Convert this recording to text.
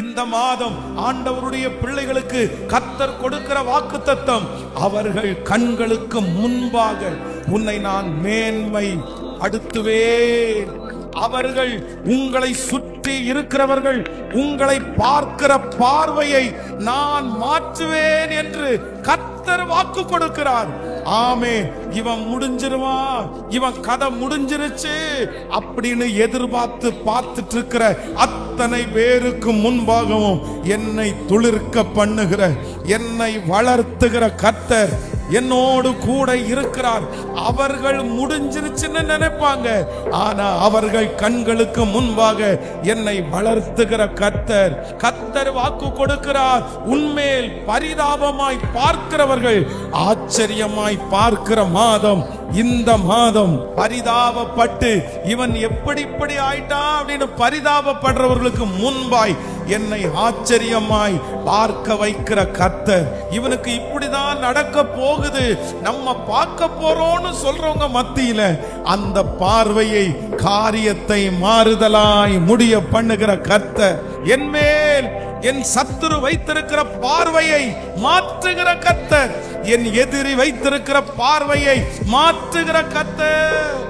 இந்த மாதம் ஆண்டவருடைய பிள்ளைகளுக்கு கர்த்தர் கொடுக்கிற வாக்குத்தத்தம், அவர்கள் கண்களுக்கு முன்பாக உன்னை நான் மேன்மை படுத்துவேன். அவர்கள் உங்களை சுற்றி இருக்கிறவர்கள் உங்களை பார்க்கிற பார்வையை நான் மாற்றுவேன் என்று கர்த்தர் வாக்கு கொடுக்கிறார். ஆமே, இவன் முடிஞ்சிருவான், இவன் கதை முடிஞ்சிருச்சு அப்படின்னு எதிர்பார்த்து பார்த்துட்டு இருக்கிற அத்தனை பேருக்கு முன்பாகவும் என்னை துளிர்க்க பண்ணுகிற, என்னை வளர்த்துகிற கர்த்தர் என்னோடு கூட இருக்கிறார். அவர்கள் முடிஞ்சிருச்சுன்னு நினைப்பாங்க, ஆனா அவர்கள் கண்களுக்கு முன்பாக என்னை வளர்த்துகிற கர்த்தர். கர்த்தர் வாக்கு கொடுக்கிறார், உன்மேல் பரிதாபமாய் பார்க்கிறவர்கள் ஆச்சரியமாய் பார்க்கிற மாதம் இந்த மாதம். பரிதாபப்பட்டு இவன் எப்படி ஆயிட்டான் அப்படின்னு பரிதாபப்படுறவர்களுக்கு முன்பாய் என்னை ஆச்சரியமாய் பார்க்க வைக்கிற கர்த்தர். இவனுக்கு இப்படிதான் நடக்க போகுது, நம்ம பார்க்க போறோம்னு சொல்றவங்க மத்தியில அந்த பார்வையை, காரியத்தை மாறுதலாய் முடிய பண்ணுகிற கர்த்தர். என்மேல் என் சத்துரு வைத்திருக்கிற பார்வையை மாற்றுகிற கர்த்தர், என் எதிரி வைத்திருக்கிற பார்வையை மாற்றுகிற கர்த்தர்.